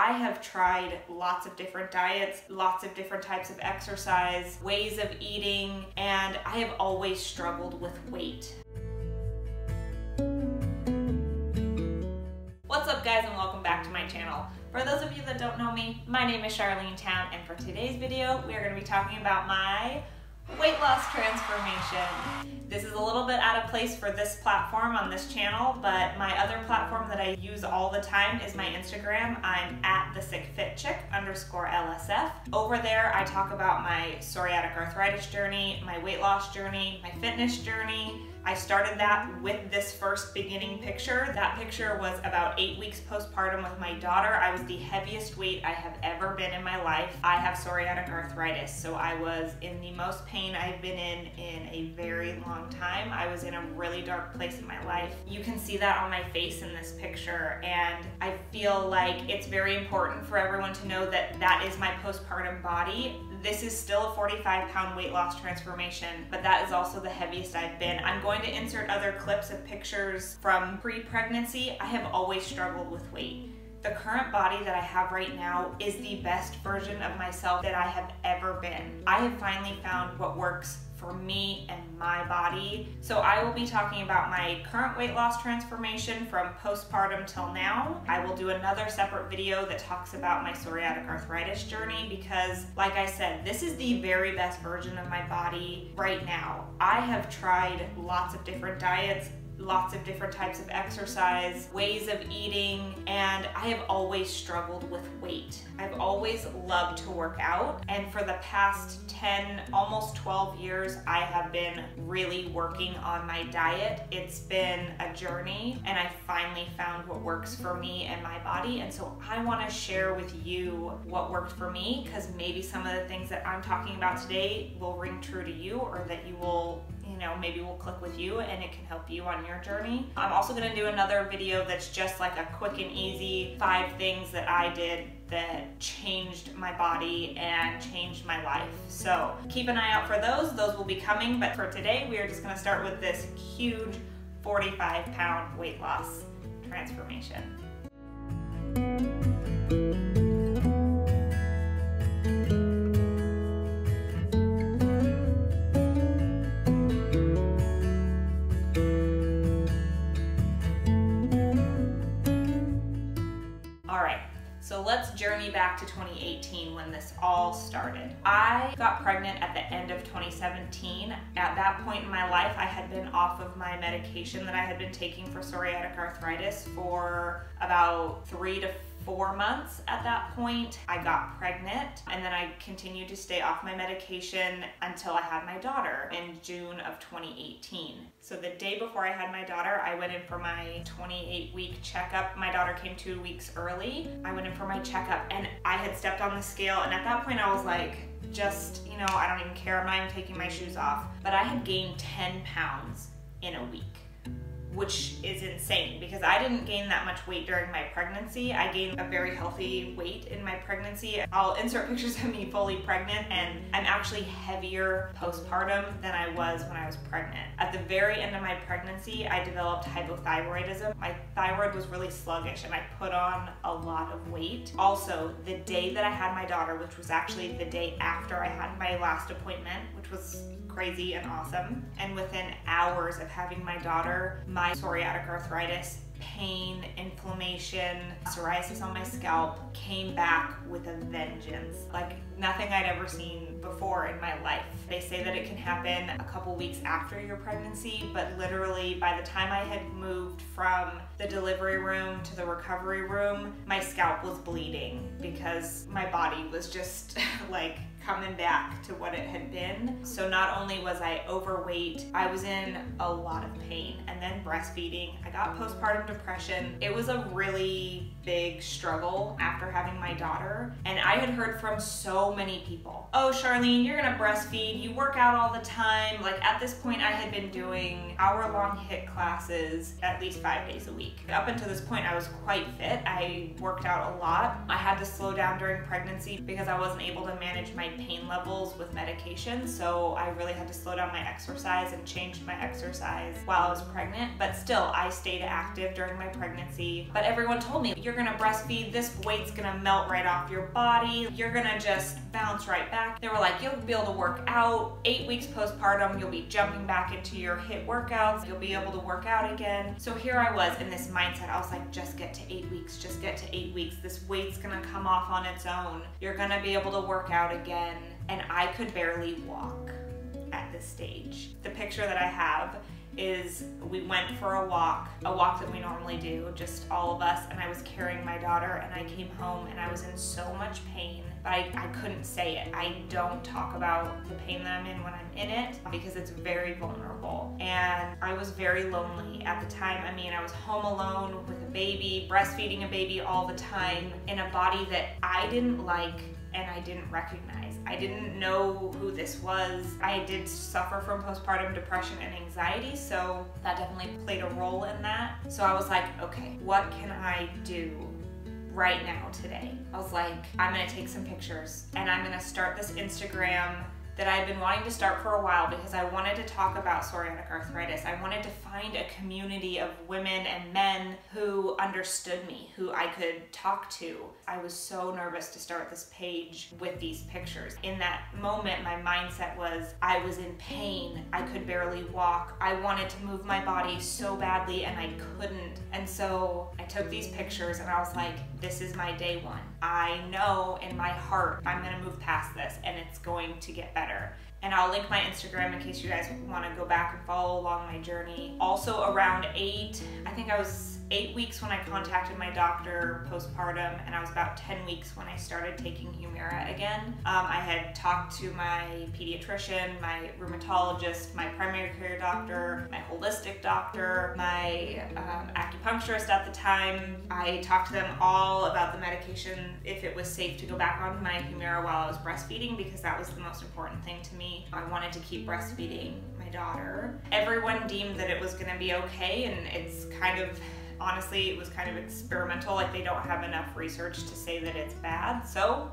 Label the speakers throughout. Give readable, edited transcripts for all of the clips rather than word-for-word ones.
Speaker 1: I have tried lots of different diets, lots of different types of exercise, ways of eating, and I have always struggled with weight. What's up guys, and welcome back to my channel. For those of you that don't know me, my name is Charlene, and for today's video, we are going to be talking about my weight loss transformation. This is a little bit out of place for this platform on this channel, but my other platform that I use all the time is my Instagram. I'm at thesickfitchick_LSF. Over there, I talk about my psoriatic arthritis journey, my weight loss journey, my fitness journey. I started that with this first beginning picture. That picture was about 8 weeks postpartum with my daughter. I was the heaviest weight I have ever been in my life. I have psoriatic arthritis, so I was in the most pain I've been in a very long time. I was in a really dark place in my life. You can see that on my face in this picture, and I feel like it's very important for everyone to know that that is my postpartum body. This is still a 45-pound weight loss transformation, but that is also the heaviest I've been. I'm going to insert other clips of pictures from pre-pregnancy. I have always struggled with weight. The current body that I have right now is the best version of myself that I have ever been. I have finally found what works for me and my body. So I will be talking about my current weight loss transformation from postpartum till now. I will do another separate video that talks about my psoriatic arthritis journey because, like I said, this is the very best version of my body right now. I have tried lots of different diets, lots of different types of exercise, ways of eating, and I have always struggled with weight. I've always loved to work out, and for the past 10, almost 12 years, I have been really working on my diet. It's been a journey, and I finally found what works for me and my body, and so I want to share with you what worked for me, because maybe some of the things that I'm talking about today will ring true to you, or that you will, maybe will click with you and it can help you on your journey. I'm also going to do another video that's just like a quick and easy 5 things that I did that changed my body and changed my life. So keep an eye out for those. Those will be coming, but for today we are just going to start with this huge 45-pound weight loss transformation. So let's journey back to 2018 when this all started. I got pregnant at the end of 2017. At that point in my life, I had been off of my medication that I had been taking for psoriatic arthritis for about 3 to 4 months. At that point, I got pregnant, and then I continued to stay off my medication until I had my daughter in June of 2018. So the day before I had my daughter, I went in for my 28-week checkup. My daughter came 2 weeks early. I went in for my checkup, and I had stepped on the scale, and at that point I was like, I don't even care, I'm not even taking my shoes off. But I had gained 10 pounds in a week, which is insane because I didn't gain that much weight during my pregnancy. I gained a very healthy weight in my pregnancy. I'll insert pictures of me fully pregnant, and I'm actually heavier postpartum than I was when I was pregnant. At the very end of my pregnancy, I developed hypothyroidism. My thyroid was really sluggish and I put on a lot of weight. Also, the day that I had my daughter, which was actually the day after I had my last appointment, which was crazy and awesome, and within hours of having my daughter, my psoriatic arthritis, pain, inflammation, psoriasis on my scalp came back with a vengeance. Like nothing I'd ever seen before in my life. They say that it can happen a couple weeks after your pregnancy, but literally by the time I had moved from the delivery room to the recovery room, my scalp was bleeding because my body was just like coming back to what it had been. So not only was I overweight, I was in a lot of pain, and then breastfeeding. I got postpartum depression. It was a really big struggle after having my daughter, and I had heard from so many people, oh Charlene, you're gonna breastfeed, you work out all the time. Like at this point I had been doing hour-long HIIT classes at least 5 days a week. Up until this point I was quite fit. I worked out a lot. I had to slow down during pregnancy because I wasn't able to manage my pain levels with medication, so I really had to slow down my exercise and changed my exercise while I was pregnant, but still I stayed active during my pregnancy, but everyone told me, you're gonna breastfeed, this weight's gonna melt right off your body, you're gonna just bounce right back. They were like, you'll be able to work out. 8 weeks postpartum, you'll be jumping back into your HIIT workouts, you'll be able to work out again. So here I was in this mindset, I was like, just get to 8 weeks, just get to 8 weeks. This weight's gonna come off on its own. You're gonna be able to work out again. And I could barely walk at this stage. The picture that I have is we went for a walk that we normally do, just all of us, and I was carrying my daughter, and I came home and I was in so much pain, but I couldn't say it. I don't talk about the pain that I'm in when I'm in it because it's very vulnerable. And I was very lonely at the time. I mean, I was home alone with a baby, breastfeeding a baby all the time, in a body that I didn't like and I didn't recognize. I didn't know who this was. I did suffer from postpartum depression and anxiety, so that definitely played a role in that. So I was like, okay, what can I do right now today? I was like, I'm gonna take some pictures and I'm gonna start this Instagram that I've been wanting to start for a while because I wanted to talk about psoriatic arthritis. I wanted to find a community of women and men who understood me, who I could talk to. I was so nervous to start this page with these pictures. In that moment, my mindset was, I was in pain. I could barely walk. I wanted to move my body so badly and I couldn't. And so I took these pictures and I was like, this is my day one. I know in my heart I'm gonna move past this and it's going to get better. And I'll link my Instagram in case you guys want to go back and follow along my journey. Also around I think I was 8 weeks when I contacted my doctor postpartum, and I was about 10 weeks when I started taking Humira again. I had talked to my pediatrician, my rheumatologist, my primary care doctor, my holistic doctor, my acupuncturist at the time. I talked to them all about the medication, if it was safe to go back on my Humira while I was breastfeeding, because that was the most important thing to me. I wanted to keep breastfeeding my daughter. Everyone deemed that it was gonna be okay, and it's kind of, honestly, it was kind of experimental. Like, they don't have enough research to say that it's bad. So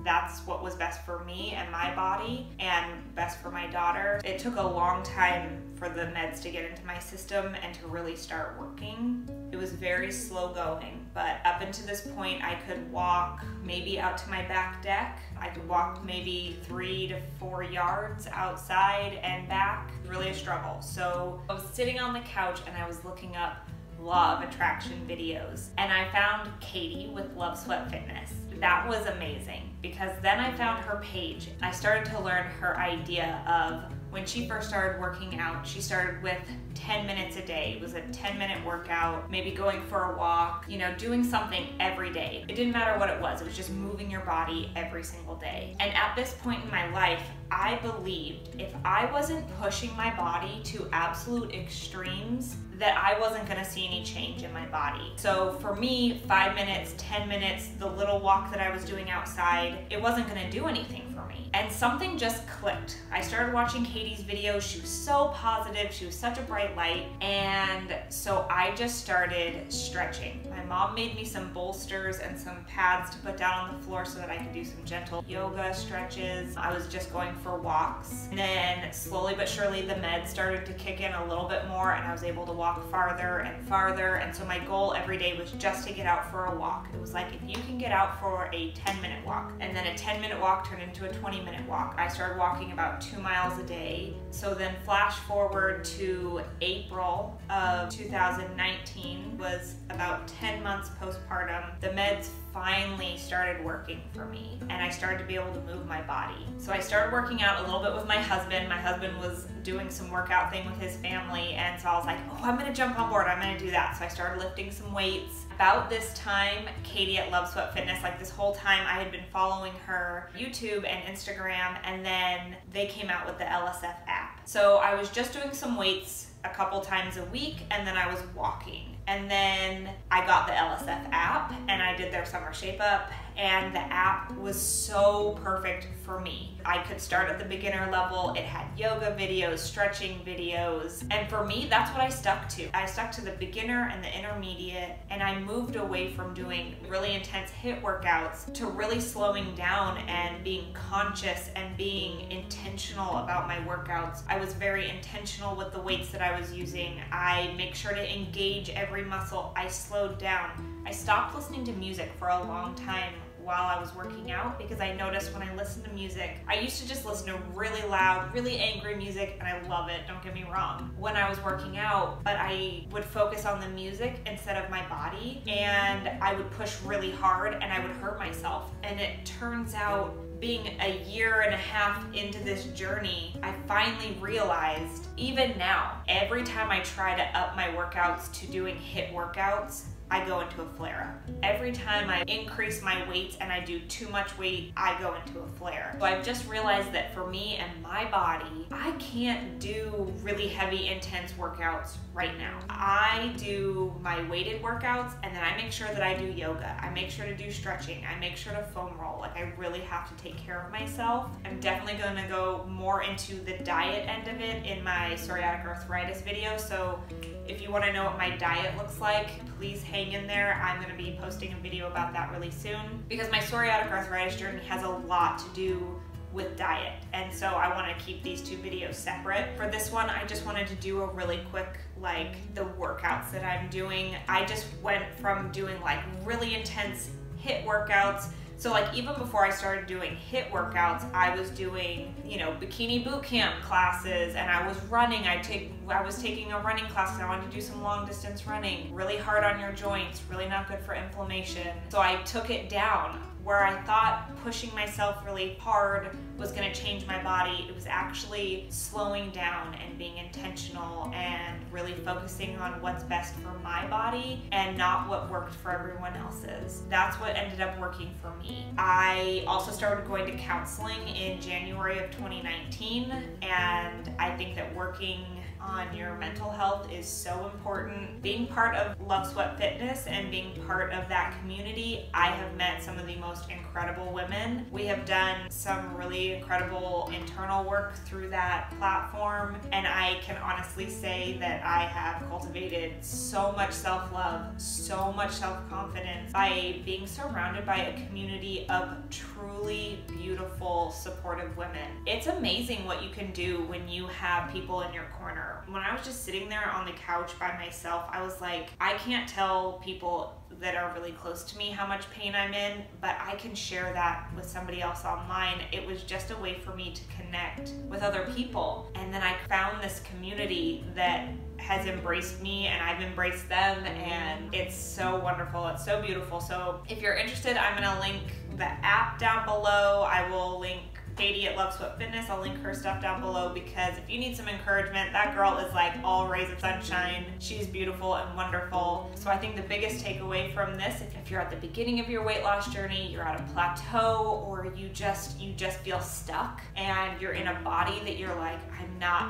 Speaker 1: that's what was best for me and my body and best for my daughter. It took a long time for the meds to get into my system and to really start working. It was very slow going, but up until this point, I could walk maybe out to my back deck. I could walk maybe 3 to 4 yards outside and back. Really a struggle. So I was sitting on the couch and I was looking up law of attraction videos, and I found Katie with Love Sweat Fitness. That was amazing because then I found her page. I started to learn her idea of when she first started working out, she started with 10 minutes a day. It was a 10-minute workout, maybe going for a walk, you know, doing something every day. It didn't matter what it was just moving your body every single day. And at this point in my life, I believed if I wasn't pushing my body to absolute extremes, that I wasn't gonna see any change in my body. So for me, 5 minutes, 10 minutes, the little walk that I was doing outside, it wasn't gonna do anything for me. And something just clicked. I started watching Katie's videos. She was so positive. She was such a bright light. And so I just started stretching. My mom made me some bolsters and some pads to put down on the floor so that I could do some gentle yoga stretches. I was just going for walks. And then slowly but surely the meds started to kick in a little bit more and I was able to walk farther and farther. And so my goal every day was just to get out for a walk. It was like, if you can get out for a 10-minute walk, and then a 10-minute walk turned into a 20-minute walk. I started walking about 2 miles a day. So then flash forward to April of 2019, was about 10 months postpartum. The meds finally started working for me and I started to be able to move my body. So I started working out a little bit with my husband. My husband was doing some workout thing with his family, and so I was like, oh, I'm gonna jump on board, I'm gonna do that. So I started lifting some weights. About this time, Katie at Love Sweat Fitness, like this whole time I had been following her YouTube and Instagram, and then they came out with the LSF app. So I was just doing some weights a couple times a week, and then I was walking. And then I got the LSF app and I did their summer shape up, and the app was so perfect for me. I could start at the beginner level. It had yoga videos, stretching videos, and for me, that's what I stuck to. I stuck to the beginner and the intermediate, and I moved away from doing really intense HIIT workouts to really slowing down and being conscious and being intentional about my workouts. I was very intentional with the weights that I was using. I make sure to engage every every muscle. I slowed down. I stopped listening to music for a long time while I was working out because I noticed when I listen to music, I used to just listen to really loud, really angry music, and I love it, don't get me wrong, when I was working out, but I would focus on the music instead of my body, and I would push really hard and I would hurt myself. And it turns out, being a year and a half into this journey, I finally realized, even now, every time I try to up my workouts to doing HIIT workouts, I go into a flare-up. Every time I increase my weights and I do too much weight, I go into a flare. So I've just realized that for me and my body, I can't do really heavy, intense workouts right now. I do my weighted workouts, and then I make sure that I do yoga. I make sure to do stretching. I make sure to foam roll. Like, I really have to take care of myself. I'm definitely gonna go more into the diet end of it in my psoriatic arthritis video. So if you wanna know what my diet looks like, please hang in there. I'm gonna be posting a video about that really soon because my psoriatic arthritis journey has a lot to do with diet. And so I wanna keep these two videos separate. For this one, I just wanted to do a really quick, like, the workouts that I'm doing. I just went from doing like really intense HIIT workouts. So like even before I started doing HIIT workouts, I was doing, you know, bikini boot camp classes, and I was running. I was taking a running class because I wanted to do some long distance running. Really hard on your joints, really not good for inflammation. So I took it down. Where I thought pushing myself really hard was gonna change my body, it was actually slowing down and being intentional and really focusing on what's best for my body and not what worked for everyone else's. That's what ended up working for me. I also started going to counseling in January of 2019, and I think that working on your mental health is so important. Being part of Love Sweat Fitness and being part of that community, I have met some of the most incredible women. We have done some really incredible internal work through that platform, and I can honestly say that I have cultivated so much self-love, so much self-confidence by being surrounded by a community of truly beautiful, supportive women. It's amazing what you can do when you have people in your corner. When I was just sitting there on the couch by myself, I was like, I can't tell people that are really close to me how much pain I'm in, but I can share that with somebody else online. It was just a way for me to connect with other people. And then I found this community that has embraced me and I've embraced them, and it's so wonderful. It's so beautiful. So if you're interested, I'm gonna link the app down below. I will link Katie at Love Sweat Fitness. I'll link her stuff down below because if you need some encouragement, that girl is like all rays of sunshine. She's beautiful and wonderful. So I think the biggest takeaway from this, if you're at the beginning of your weight loss journey, you're at a plateau, or you just feel stuck and you're in a body that you're like,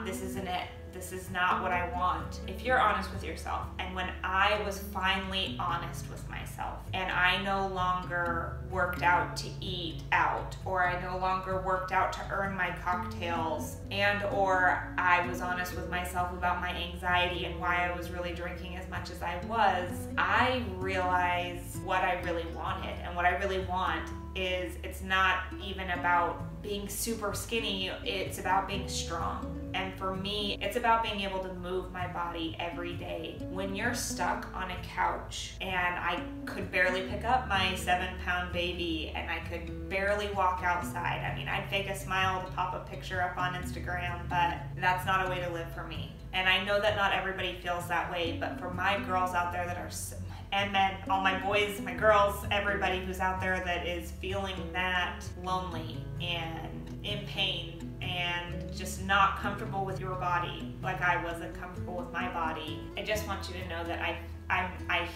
Speaker 1: this isn't it. This is not what I want. If you're honest with yourself, and when I was finally honest with myself, and I no longer worked out to eat out, or I no longer worked out to earn my cocktails, and or I was honest with myself about my anxiety and why I was really drinking as much as I was, I realized what I really wanted. And what I really want is, it's not even about being super skinny, it's about being strong. And for me, it's about being able to move my body every day. When you're stuck on a couch and I could barely pick up my 7-pound baby and I could barely walk outside, I mean, I'd fake a smile to pop a picture up on Instagram, but that's not a way to live for me. And I know that not everybody feels that way, but for my girls out there that are, and men, all my boys, my girls, everybody who's out there that is feeling that lonely and in pain and just not comfortable with your body like I wasn't comfortable with my body, I just want you to know that I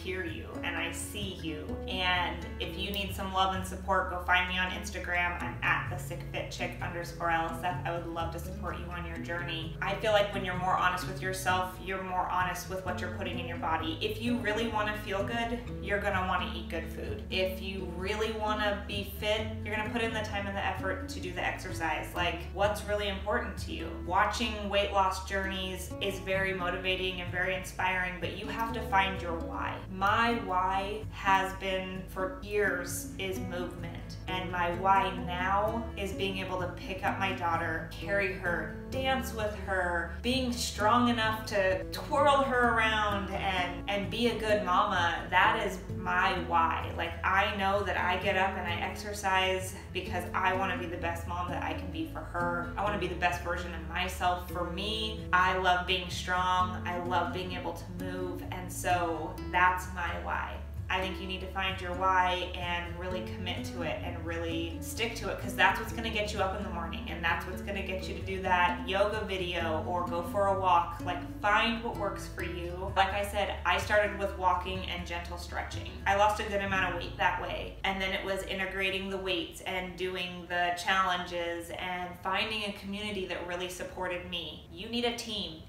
Speaker 1: hear you and I see you. And if you need some love and support, go find me on Instagram. I'm at thesickfitchick_LSF. I would love to support you on your journey. I feel like when you're more honest with yourself, you're more honest with what you're putting in your body. If you really want to feel good, you're gonna want to eat good food. If you really want to be fit, you're gonna put in the time and the effort to do the exercise. Like, what's really important to you? Watching weight loss journeys is very motivating and very inspiring, but you have to find your why. My why has been for years is movement and And my why now is being able to pick up my daughter, carry her, dance with her, being strong enough to twirl her around and be a good mama. That is my why. Like, I know that I get up and I exercise because I want to be the best mom that I can be for her. I want to be the best version of myself for me. I love being strong. I love being able to move. And so that's my why. I think you need to find your why and really commit to it and really stick to it, because that's what's gonna get you up in the morning, and that's what's gonna get you to do that yoga video or go for a walk. Like, find what works for you. Like I said, I started with walking and gentle stretching. I lost a good amount of weight that way, and then it was integrating the weights and doing the challenges and finding a community that really supported me. You need a team.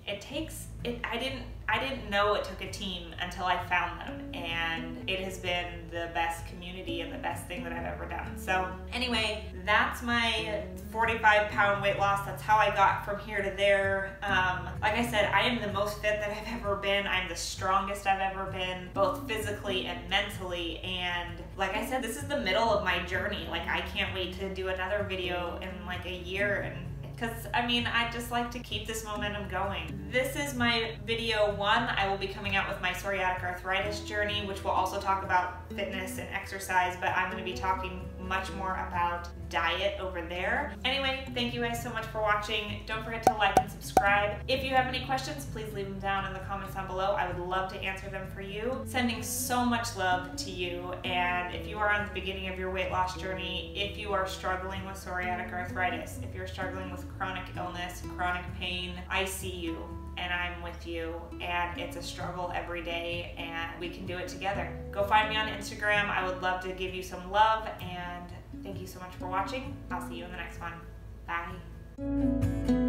Speaker 1: I didn't know it took a team until I found them, and it has been the best community and the best thing that I've ever done. So anyway, that's my 45-pound weight loss. That's how I got from here to there. Like I said, I am the most fit that I've ever been. I'm the strongest I've ever been, both physically and mentally. And like I said, this is the middle of my journey. Like, I can't wait to do another video in like a year, and because, I mean, I just like to keep this momentum going. This is my video 1. I will be coming out with my psoriatic arthritis journey, which will also talk about fitness and exercise, but I'm going to be talking much more about diet over there. Anyway, thank you guys so much for watching. Don't forget to like and subscribe. If you have any questions, please leave them down in the comments down below. I would love to answer them for you. Sending so much love to you. And if you are on the beginning of your weight loss journey, if you are struggling with psoriatic arthritis, if you're struggling with chronic illness, chronic pain, I see you and I'm with you, and it's a struggle every day, and we can do it together. Go find me on Instagram. I would love to give you some love, and thank you so much for watching. I'll see you in the next one. Bye.